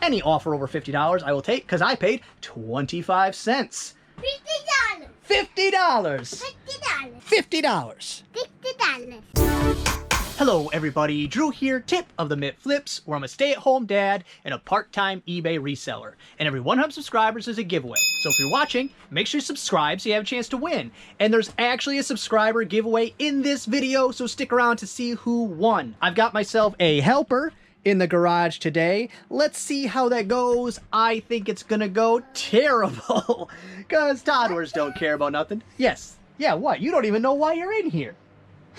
Any offer over $50 I will take because I paid 25 cents. $50. $50. $50. $50. $50. Hello everybody, Drew here, tip of the Mitt Flips, where I'm a stay-at-home dad and a part-time eBay reseller. And every 100 subscribers is a giveaway. So if you're watching, make sure you subscribe so you have a chance to win. And there's actually a subscriber giveaway in this video, so stick around to see who won. I've got myself a helper in the garage today. Let's see how that goes. I think it's gonna go terrible, because toddlers don't care about nothing. Yes, yeah, what? You don't even know why you're in here.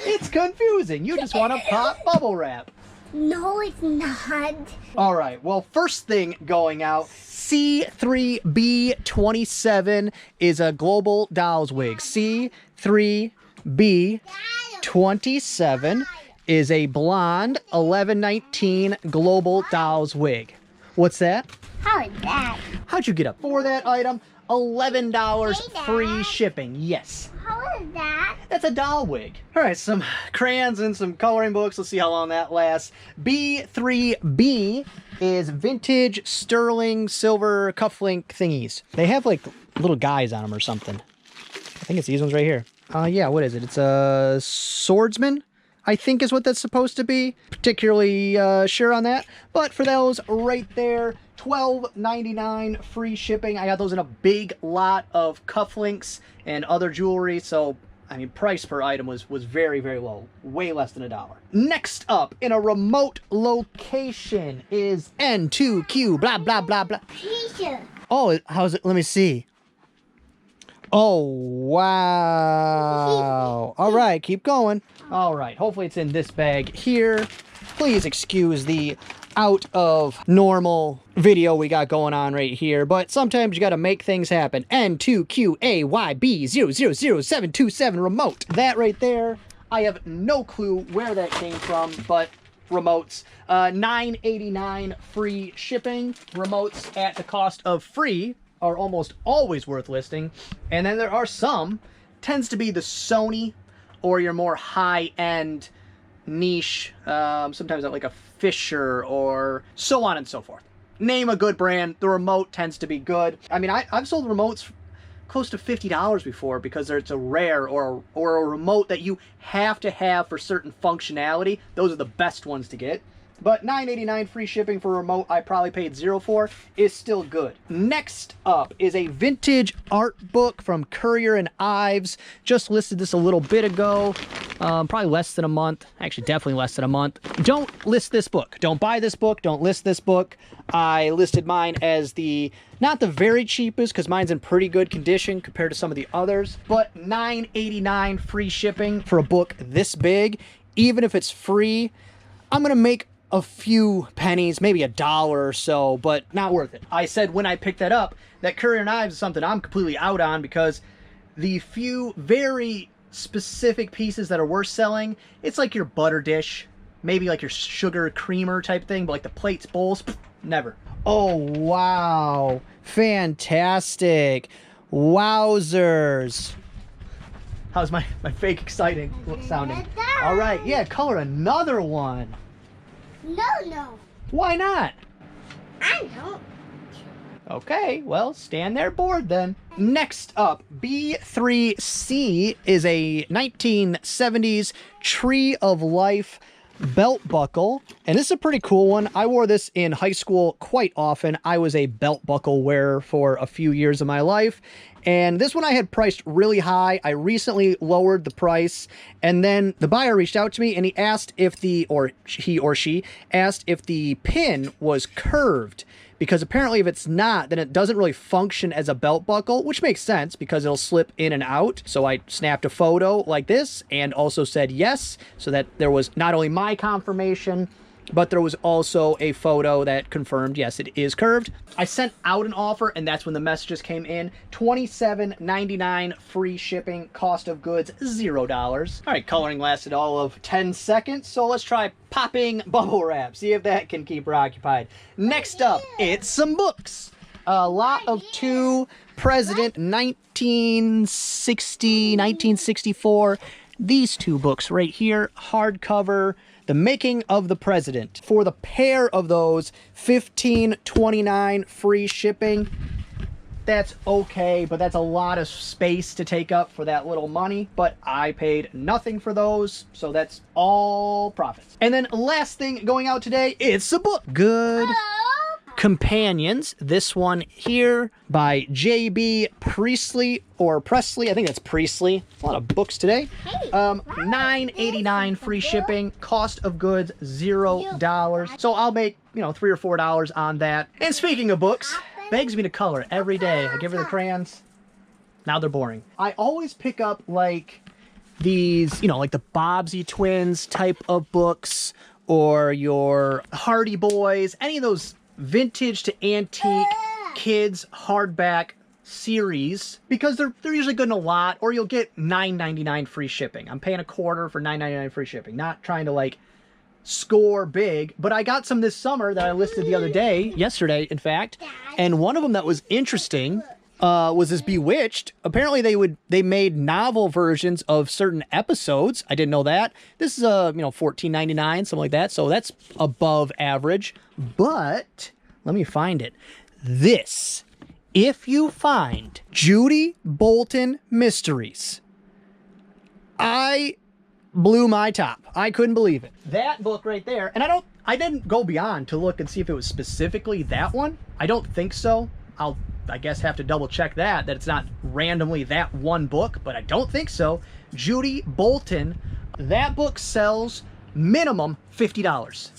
It's confusing. You just want to pop bubble wrap. No, it's not. All right. Well, first thing going out, C3B27 is a global dolls wig. C3B27 is a blonde 1119 global dolls wig. What's that? How is that? How'd you get up for that item? $11 free shipping. Yes. How is that? That's a doll wig. All right, some crayons and some coloring books. Let's see how long that lasts. B3B is vintage sterling silver cufflink thingies. They have like little guys on them or something. I think it's these ones right here. Yeah, what is it? It's a swordsman, I think is what that's supposed to be. Particularly sure on that. But for those right there, $12.99 free shipping. I got those in a big lot of cufflinks and other jewelry, so I mean price per item was very, very low, way less than $1. Next up, in a remote location, is N2Q blah blah blah blah. Pizza. Oh, how's it? Let me see. Oh, wow. All right, keep going. All right, hopefully it's in this bag here. Please excuse the out of normal video we got going on right here, but sometimes you got to make things happen. N2QAYB000727 remote. That right there, I have no clue where that came from, but remotes. $9.89 free shipping. Remotes at the cost of free are almost always worth listing. And then there are some, tends to be the Sony or your more high-end niche, sometimes at like a Fisher or so on and so forth. Name a good brand, the remote tends to be good. I mean, I've sold remotes close to $50 before because it's a rare or a remote that you have to have for certain functionality. Those are the best ones to get. But $9.89 free shipping for a remote I probably paid $0 for is still good. Next up is a vintage art book from Currier and Ives. Just listed this a little bit ago. Probably less than a month. Actually, definitely less than a month. Don't list this book. Don't buy this book. Don't list this book. I listed mine as not the very cheapest, because mine's in pretty good condition compared to some of the others, but $9.89 free shipping for a book this big. Even if it's free, I'm going to make a few pennies, maybe $1 or so, but not worth it. I said when I picked that up, that Currier and Ives is something I'm completely out on, because the few very specific pieces that are worth selling, it's like your butter dish, maybe like your sugar creamer type thing, but like the plates, bowls, never. Oh, wow. Fantastic. Wowzers. How's my fake exciting sounding? All right, yeah, color another one. No. Why not? I don't. Okay, well, stand there bored then. Next up, B3C is a 1970s Tree of Life belt buckle, and this is a pretty cool one. I wore this in high school quite often. I was a belt buckle wearer for a few years of my life, and this one I had priced really high. I recently lowered the price, and then the buyer reached out to me and he asked if he or she asked if the pin was curved, because apparently if it's not, then it doesn't really function as a belt buckle, which makes sense because it'll slip in and out. So I snapped a photo like this and also said yes, so that there was not only my confirmation, but there was also a photo that confirmed, yes, it is curved. I sent out an offer, and that's when the messages came in. $27.99 free shipping, cost of goods $0. All right, coloring lasted all of 10 seconds, so let's try popping bubble wrap. See if that can keep her occupied. Next up, it's some books. A lot of two President 1960, 1964. These two books right here, hardcover. The Making of the President. For the pair of those, $15.29 free shipping. That's okay, but that's a lot of space to take up for that little money. But I paid nothing for those, so that's all profits. And then last thing going out today, it's a book. Good Companions. This one here by J.B. Priestley or Presley. I think that's Priestley. A lot of books today. $9.89 free shipping. Cost of goods $0. So I'll make, you know, $3 or $4 on that. And speaking of books, begs me to color every day. I give her the crayons. Now they're boring. I always pick up like these, you know, like the Bobbsey Twins type of books, or your Hardy Boys, any of those vintage to antique kids hardback series, because they're usually good in a lot, or you'll get $9.99 free shipping. I'm paying $1/4 for $9.99 free shipping. Not trying to like score big, but I got some this summer that I listed the other day, yesterday in fact, and one of them that was interesting was this Bewitched. Apparently they made novel versions of certain episodes. I didn't know that. This is you know, $14.99, something like that, so that's above average. But let me find it. This, if you find Judy Bolton Mysteries, I blew my top. I couldn't believe it. That book right there, and I didn't go beyond to look and see if it was specifically that one. I don't think so. I guess have to double check that it's not randomly that one book, but I don't think so. Judy Bolton, that book sells minimum $50.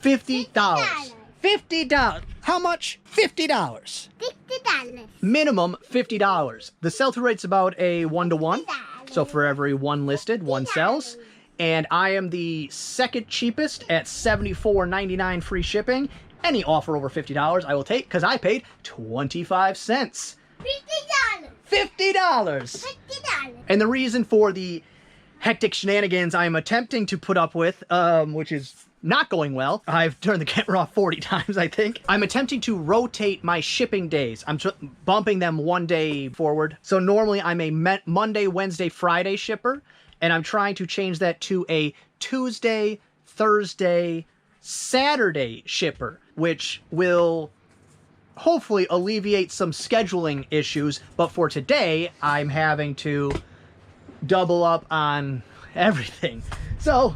$50. $50. How much? $50. $50. Minimum $50. The sell-through rate's about a 1-to-1. So for every one listed, one sells. And I am the second cheapest at $74.99 free shipping. Any offer over $50 I will take, because I paid 25 cents. $50. $50. And the reason for the hectic shenanigans I'm attempting to put up with, which is not going well. I've turned the camera off 40 times, I think. I'm attempting to rotate my shipping days. I'm bumping them one day forward. So normally I'm a Monday, Wednesday, Friday shipper, and I'm trying to change that to a Tuesday, Thursday, Saturday shipper, which will hopefully alleviate some scheduling issues. But for today, I'm having to double up on everything. So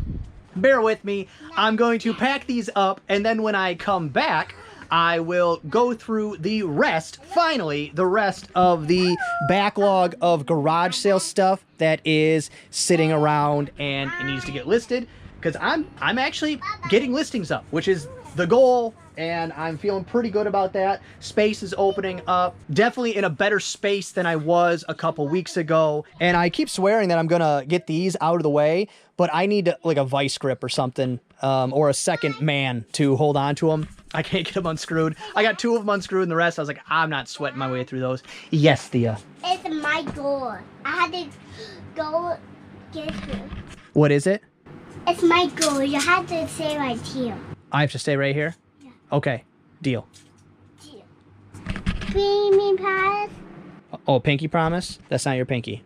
bear with me. I'm going to pack these up, and then when I come back, I will go through the rest, finally, the rest of the backlog of garage sale stuff that is sitting around and it needs to get listed, because I'm actually getting listings up, which is the goal, and I'm feeling pretty good about that. Space is opening up, definitely in a better space than I was a couple weeks ago. And I keep swearing that I'm gonna get these out of the way, but I need like a vice grip or something, or a second man to hold on to them. I can't get them unscrewed. I got 2 of them unscrewed, and the rest I was like, I'm not sweating my way through those. Yes, Thea. It's my goal. I had to go get it. What is it? It's my goal. You have to say right here. I have to stay right here? Yeah. Okay, deal. Creamy pies. Oh, pinky promise? That's not your pinky.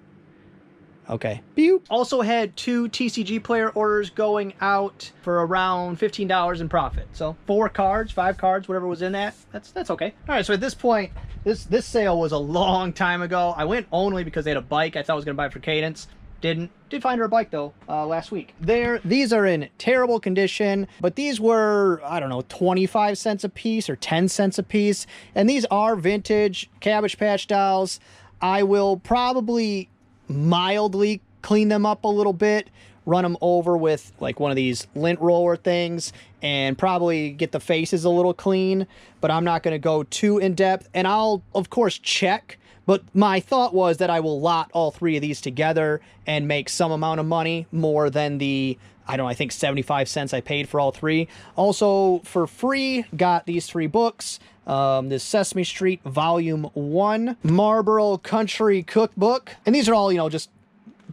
Okay. Beep. Also had 2 TCG player orders going out for around $15 in profit. So 4 cards, 5 cards, whatever was in that. That's okay. All right, so at this point, this sale was a long time ago. I went only because they had a bike. I thought I was going to buy it for Cadence. Didn't. Did find her a bike though last week. These are in terrible condition, but these were, I don't know, 25 cents a piece or 10 cents a piece. And these are vintage Cabbage Patch dolls. I will probably mildly clean them up a little bit, run them over with like one of these lint roller things, and probably get the faces a little clean, but I'm not going to go too in depth. And I'll of course check, but my thought was that I will lot all 3 of these together and make some amount of money more than the, I don't know, I think 75 cents I paid for all 3. Also for free, got these 3 books. This Sesame Street Volume 1, Marlboro Country Cookbook. And these are all, you know, just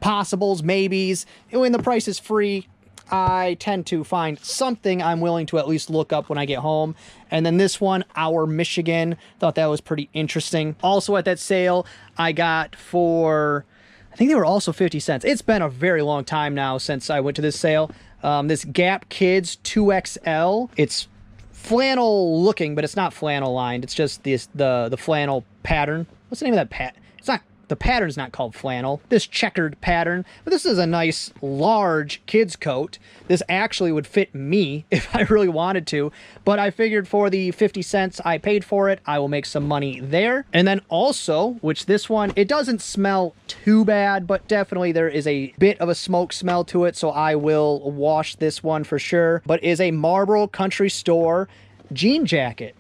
possibles, maybes. When the price is free, I tend to find something I'm willing to at least look up when I get home. And then this one, Our Michigan, thought that was pretty interesting. Also at that sale, I got for, I think they were also 50 cents. It's been a very long time now since I went to this sale. This Gap Kids 2XL. It's flannel looking, but it's not flannel lined. It's just the flannel pattern. What's the name of that pattern? It's not, the pattern's not called flannel. This checkered pattern, but this is a nice large kid's coat. This actually would fit me if I really wanted to, but I figured for the 50 cents I paid for it, I will make some money there. And then also, which this one, it doesn't smell too bad, but definitely there is a bit of a smoke smell to it, so I will wash this one for sure. But is a Marlboro Country Store jean jacket.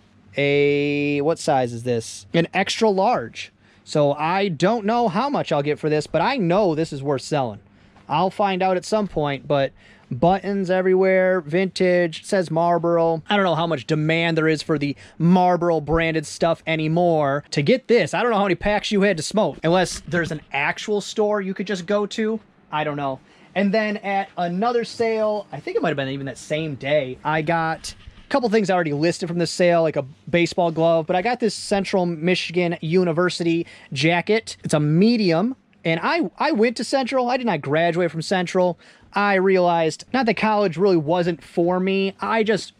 What size is this? An extra large. So I don't know how much I'll get for this, but I know this is worth selling. I'll find out at some point, but buttons everywhere, vintage, says Marlboro. I don't know how much demand there is for the Marlboro branded stuff anymore. To get this, I don't know how many packs you had to smoke, unless there's an actual store you could just go to. I don't know. And then at another sale, I think it might have been even that same day, I got couple things I already listed from this sale, like a baseball glove, but I got this Central Michigan University jacket. It's a medium, and I went to Central. I did not graduate from Central. I realized not that college really wasn't for me. I just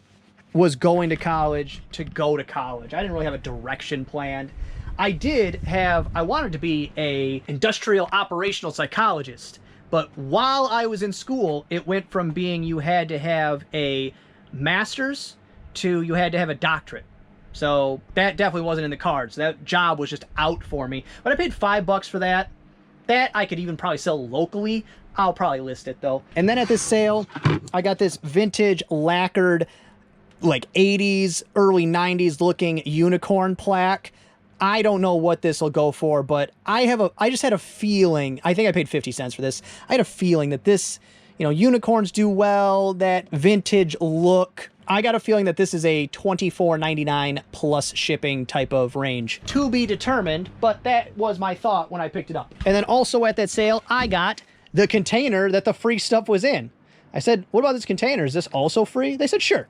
was going to college to go to college. I didn't really have a direction planned. I wanted to be a industrial operational psychologist, but while I was in school, it went from being you had to have a master's to you had to have a doctorate. So that definitely wasn't in the cards. That job was just out for me. But I paid $5 for that. That I could even probably sell locally. I'll probably list it though. And then at this sale, I got this vintage lacquered, like 80s, early 90s looking unicorn plaque. I don't know what this will go for, but I just had a feeling, I think I paid 50 cents for this. I had a feeling that this, unicorns do well, that vintage look. I got a feeling that this is a $24.99 plus shipping type of range. To be determined, but that was my thought when I picked it up. And then also at that sale, I got the container that the free stuff was in. I said, what about this container? Is this also free? They said, sure.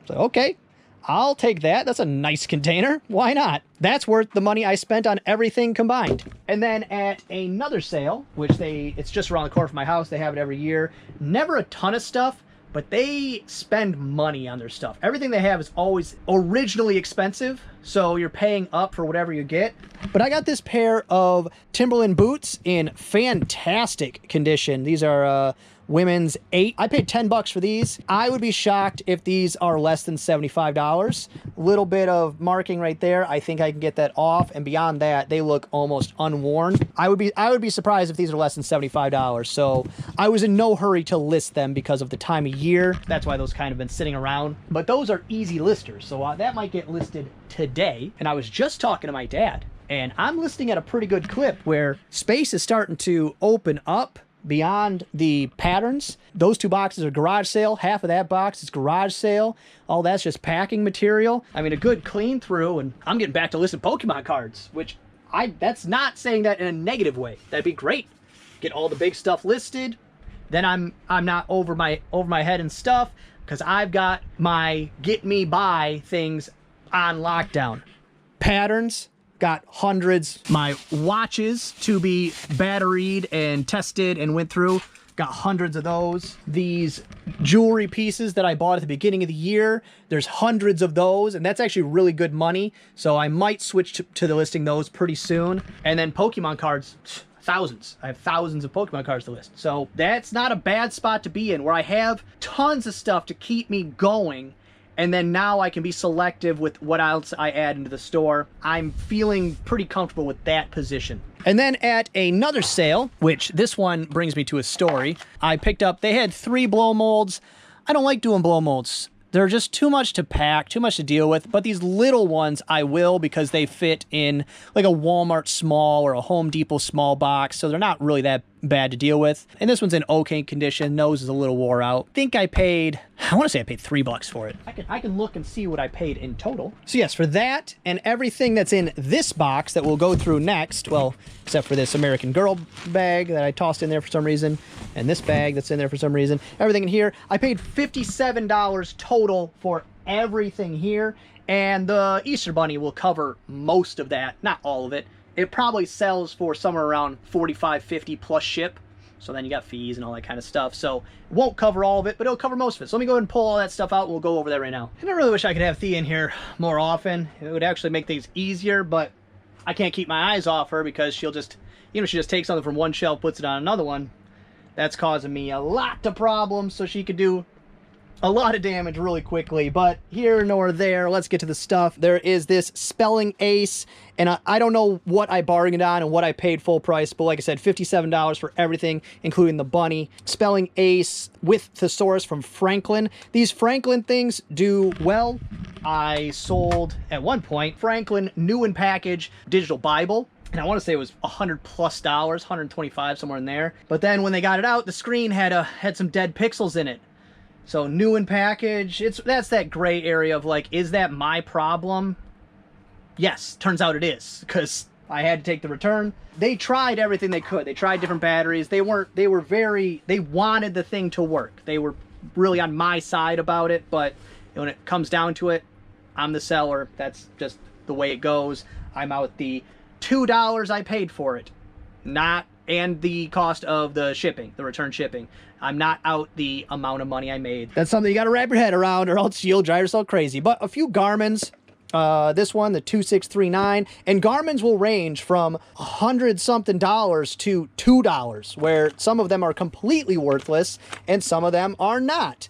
So, okay, I'll take that. That's a nice container. Why not? That's worth the money I spent on everything combined. And then at another sale, which it's just around the corner from my house. They have it every year. Never a ton of stuff, but they spend money on their stuff. Everything they have is always originally expensive, so you're paying up for whatever you get. But I got this pair of Timberland boots in fantastic condition. These are women's 8. I paid $10 for these. I would be shocked if these are less than $75. Little bit of marking right there. I think I can get that off, and beyond that, they look almost unworn. I would be surprised if these are less than $75. So I was in no hurry to list them because of the time of year. That's why those kind of been sitting around. But those are easy listers, so that might get listed today. And I was just talking to my dad, and I'm listing at a pretty good clip where space is starting to open up beyond the patterns. Those 2 boxes are garage sale. Half of that box is garage sale. All that's just packing material. I mean, a good clean through, and I'm getting back to listing Pokemon cards, which that's not saying that in a negative way. That'd be great. Get all the big stuff listed. Then I'm not over my head and stuff, because I've got my get me by things on lockdown. Patterns, got hundreds. My watches to be batteried and tested and went through, got hundreds of those. These jewelry pieces that I bought at the beginning of the year, there's hundreds of those, and that's actually really good money. So I might switch to the listing those pretty soon. And then Pokemon cards, thousands. I have thousands of Pokemon cards to list. So that's not a bad spot to be in, where I have tons of stuff to keep me going. And then now I can be selective with what else I add into the store. I'm feeling pretty comfortable with that position. And then at another sale, which this one brings me to a story, I picked up, they had 3 blow molds. I don't like doing blow molds. They're just too much to pack, too much to deal with. But these little ones I will, because they fit in like a Walmart small or a Home Depot small box. So they're not really that bad to deal with. And this one's in okay condition. Nose is a little wore out. I think I want to say I paid $3 for it. I can look and see what I paid in total. So yes, for that and everything that's in this box that we'll go through next, well, except for this American Girl bag that I tossed in there for some reason, and this bag that's in there for some reason, everything in here, I paid $57 total for everything here. And the Easter Bunny will cover most of that, not all of it. It probably sells for somewhere around $45, $50 plus ship. So then you got fees and all that kind of stuff. So it won't cover all of it, but it'll cover most of it. So let me go ahead and pull all that stuff out. We'll go over that right now. And I really wish I could have Thea in here more often. It would actually make things easier, but I can't keep my eyes off her because she'll just, you know, she just takes something from one shelf, puts it on another one. That's causing me a lot of problems, so she could do a lot of damage really quickly. But here nor there, let's get to the stuff. There is this Spelling Ace, and I don't know what I bargained on and what I paid full price, but like I said, $57 for everything, including the bunny. Spelling Ace with Thesaurus from Franklin. These Franklin things do well. I sold, at one point, Franklin new in package digital Bible. And I want to say it was $100+, 125, somewhere in there. But then when they got it out, the screen had some dead pixels in it. So new in package, that's that gray area of like, is that my problem? Yes, turns out it is, because I had to take the return. They tried everything they could. They tried different batteries. They wanted the thing to work. They were really on my side about it, but when it comes down to it, I'm the seller. That's just the way it goes. I'm out the $2 I paid for it, and the cost of the shipping, the return shipping. I'm not out the amount of money I made. That's something you got to wrap your head around, or else you'll drive yourself crazy. But a few Garmin's, this one, the 2639, and Garmin's will range from $100-something to $2, where some of them are completely worthless and some of them are not.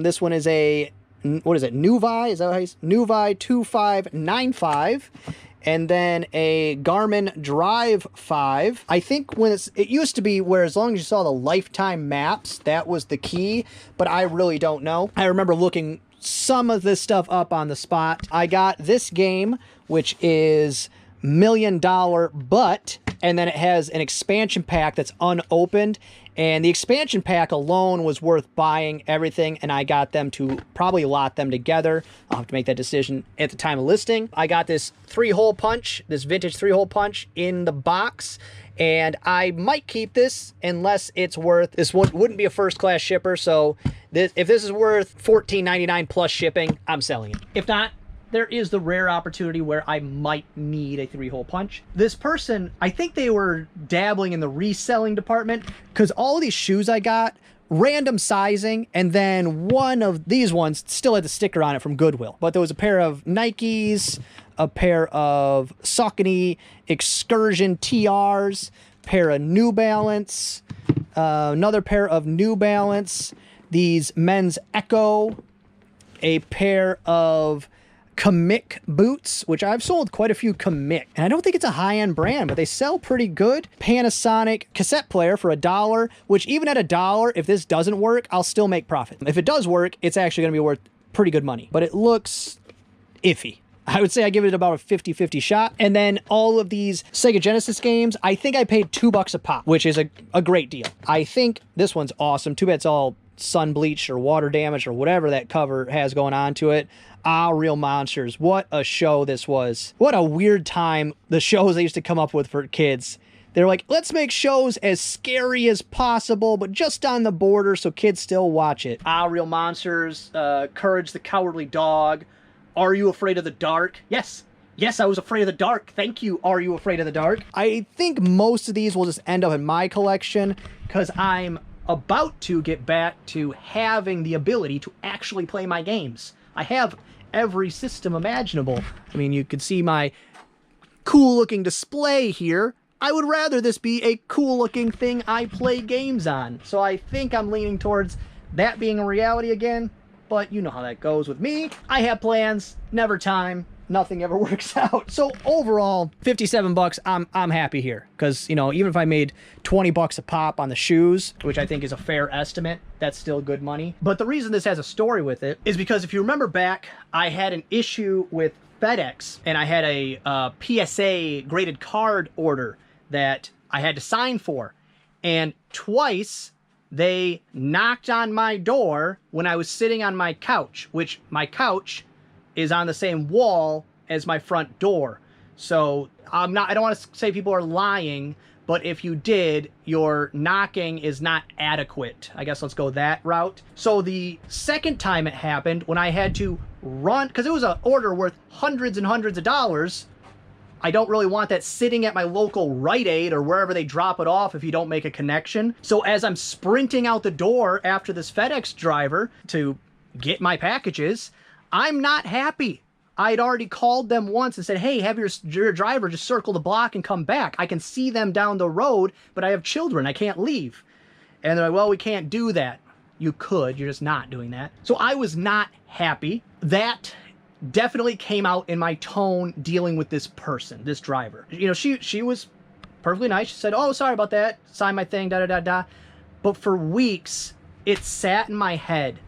This one is a, what is it, Nuvi? Is that how you say? Nuvi 2595. And then a Garmin Drive 5. I think when it used to be where as long as you saw the lifetime maps, that was the key, but I really don't know. I remember looking some of this stuff up on the spot. I got this game, which is $1 Million But, and then it has an expansion pack that's unopened. And the expansion pack alone was worth buying everything, and I got them to probably lot them together. I'll have to make that decision at the time of listing. I got this 3-hole punch, this vintage 3-hole punch in the box, and I might keep this unless it's worth, this wouldn't be a first-class shipper, so if this is worth $14.99 plus shipping, I'm selling it. If not, there is the rare opportunity where I might need a 3-hole punch. This person, I think they were dabbling in the reselling department, because all of these shoes I got, random sizing, and then one of these ones still had the sticker on it from Goodwill. But there was a pair of Nikes, a pair of Saucony Excursion TRs, pair of New Balance, another pair of New Balance, these men's Echo, a pair of Kamiq boots, which I've sold quite a few Kamiq, and I don't think it's a high-end brand, but they sell pretty good. Panasonic cassette player for $1, which even at $1, if this doesn't work, I'll still make profit. If it does work, it's actually going to be worth pretty good money, but it looks iffy. I would say I give it about a 50-50 shot. And then all of these Sega Genesis games, I think I paid $2 a pop, which is a great deal. I think this one's awesome. Too bad it's all sun bleached or water damaged or whatever that cover has going on to it. Ah, Real Monsters. What a show this was. What a weird time the shows they used to come up with for kids. They're like, let's make shows as scary as possible, but just on the border so kids still watch it. Ah, Real Monsters, Courage the Cowardly Dog, Are You Afraid of the Dark? Yes. Yes, I was afraid of the dark. Thank you, Are You Afraid of the Dark? I think most of these will just end up in my collection because I'm about to get back to having the ability to actually play my games. I have every system imaginable. I mean, you could see my cool looking display here. I would rather this be a cool looking thing I play games on. So I think I'm leaning towards that being a reality again, but you know how that goes with me. I have plans, never time. Nothing ever works out. So overall, $57, I'm happy here. Because, you know, even if I made $20 a pop on the shoes, which I think is a fair estimate, that's still good money. But the reason this has a story with it is because if you remember back, I had an issue with FedEx, and I had a PSA graded card order that I had to sign for. And twice, they knocked on my door when I was sitting on my couch, which my couch is on the same wall as my front door. So I don't want to say people are lying, but if you did, your knocking is not adequate. I guess let's go that route. So the second time it happened, when I had to run, because it was an order worth hundreds and hundreds of dollars, I don't really want that sitting at my local Rite Aid or wherever they drop it off if you don't make a connection. So as I'm sprinting out the door after this FedEx driver to get my packages, I'm not happy. I'd already called them once and said, hey, have your driver just circle the block and come back. I can see them down the road, but I have children. I can't leave. And they're like, well, we can't do that. You could. You're just not doing that. So I was not happy. That definitely came out in my tone dealing with this person, this driver. You know, she was perfectly nice. She said, oh, sorry about that. Sign my thing, da-da-da-da. But for weeks, it sat in my head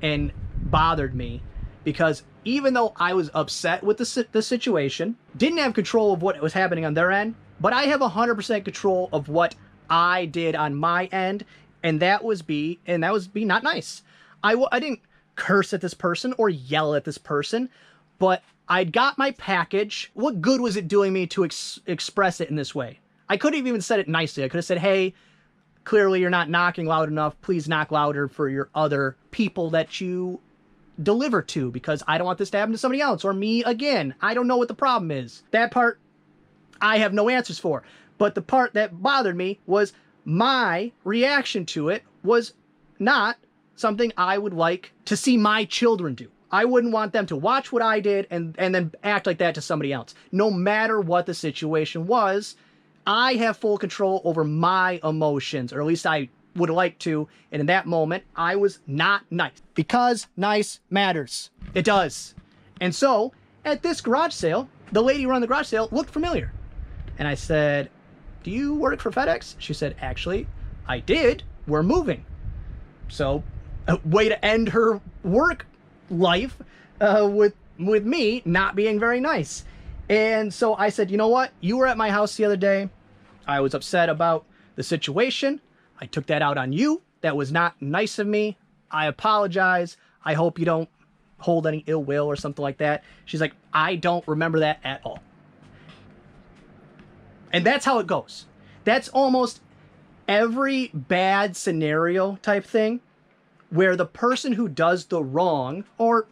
and bothered me because even though I was upset with the situation, didn't have control of what was happening on their end, but I have 100% control of what I did on my end, and that was be not nice. I didn't curse at this person or yell at this person, but I'd got my package. What good was it doing me to express it in this way? I could have even said it nicely. I could have said, hey, clearly you're not knocking loud enough. Please knock louder for your other people that you deliver to, because I don't want this to happen to somebody else or me again. I don't know what the problem is. That part I have no answers for. But the part that bothered me was my reaction to it was not something I would like to see my children do. I wouldn't want them to watch what I did and then act like that to somebody else. No matter what the situation was, I have full control over my emotions, or at least I would like to, and in that moment, I was not nice. Because nice matters. It does. And so, at this garage sale, the lady running the garage sale looked familiar. And I said, do you work for FedEx? She said, actually, I did. We're moving. So, a way to end her work life with me not being very nice. And so I said, you know what? You were at my house the other day. I was upset about the situation. I took that out on you. That was not nice of me. I apologize. I hope you don't hold any ill will or something like that. She's like, I don't remember that at all. And that's how it goes. That's almost every bad scenario type thing where the person who does the wrong, and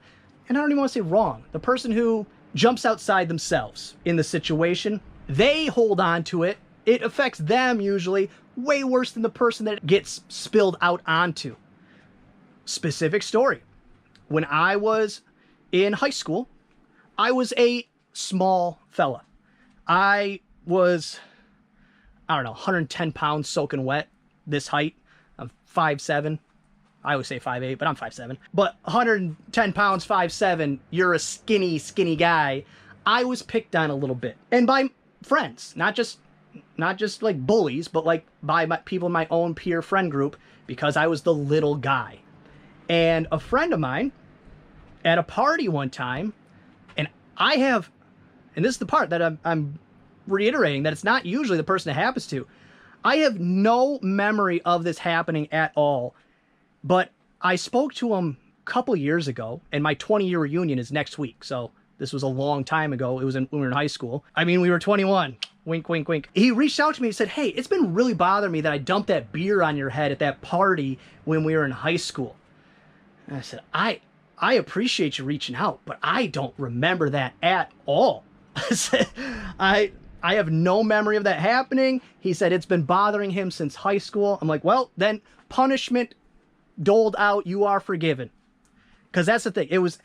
I don't even want to say wrong, the person who jumps outside themselves in the situation, they hold on to it. It affects them usually way worse than the person that it gets spilled out onto. Specific story. When I was in high school, I was a small fella. I was, I don't know, 110 pounds soaking wet, this height. I'm 5'7". I always say 5'8", but I'm 5'7". But 110 pounds, 5'7", you're a skinny, skinny guy. I was picked on a little bit. And by friends, not just like bullies, but like by people in my own peer friend group, because I was the little guy. And a friend of mine at a party one time, and this is the part that I'm reiterating, that it's not usually the person it happens to. I have no memory of this happening at all, but I spoke to him a couple years ago, and my 20-year reunion is next week, so this was a long time ago. It was when we were in high school. I mean, we were 21. Wink, wink, wink. He reached out to me and said, hey, it's been really bothering me that I dumped that beer on your head at that party when we were in high school. And I said, I appreciate you reaching out, but I don't remember that at all. I said, I have no memory of that happening. He said it's been bothering him since high school. I'm like, well, then punishment doled out, you are forgiven. Because that's the thing. It was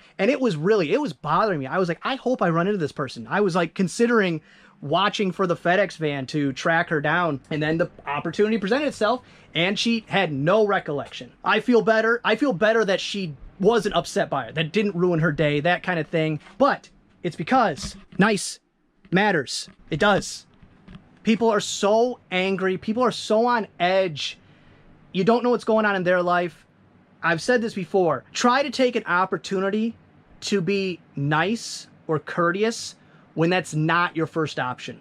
bothering me. I was like, I hope I run into this person. I was like considering watching for the FedEx van to track her down, and then the opportunity presented itself, and she had no recollection. I feel better. I feel better that she wasn't upset by it. That didn't ruin her day, that kind of thing. But it's because nice matters. It does. People are so angry. People are so on edge. You don't know what's going on in their life. I've said this before. Try to take an opportunity to be nice or courteous when that's not your first option.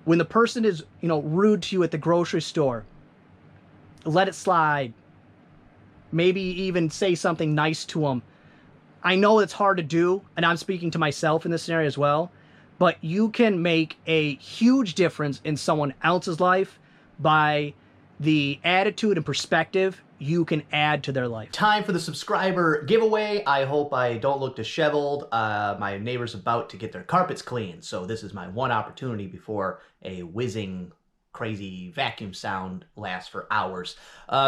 When the person is, rude to you at the grocery store, let it slide. Maybe even say something nice to them. I know it's hard to do, and I'm speaking to myself in this scenario as well, but you can make a huge difference in someone else's life by the attitude and perspective you can add to their life. Time for the subscriber giveaway. I hope I don't look disheveled. My neighbor's about to get their carpets cleaned, so this is my one opportunity before a whizzing crazy vacuum sound lasts for hours.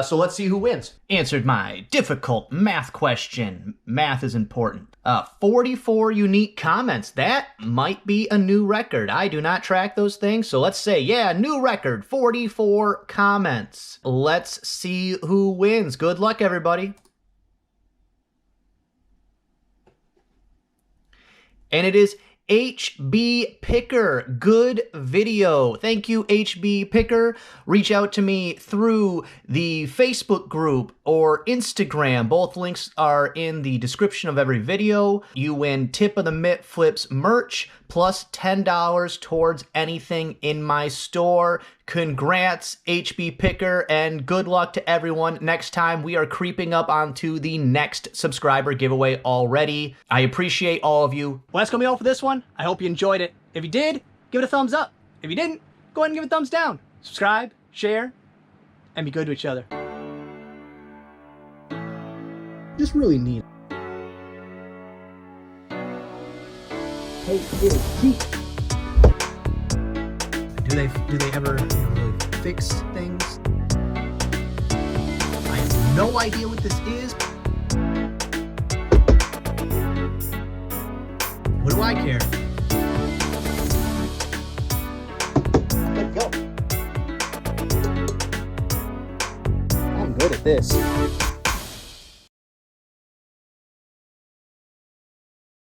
So let's see who wins. Answered my difficult math question. Math is important. 44 unique comments. That might be a new record. I do not track those things, so let's say, yeah, new record, 44 comments. Let's see who wins. Good luck, everybody. And it is HB Picker. Good video. Thank you, HB Picker. Reach out to me through the Facebook group or Instagram. Both links are in the description of every video. You win Tip of the Mitt Flips merch plus $10 towards anything in my store. Congrats, HB Picker, and good luck to everyone. Next time, we are creeping up onto the next subscriber giveaway already. I appreciate all of you. Well, that's going to be all for this one. I hope you enjoyed it. If you did, give it a thumbs up. If you didn't, go ahead and give it a thumbs down. Subscribe, share, and be good to each other. Just really neat. Hey, do they ever really fix things? I have no idea what this is. What do I care? Let's go. I'm good at this.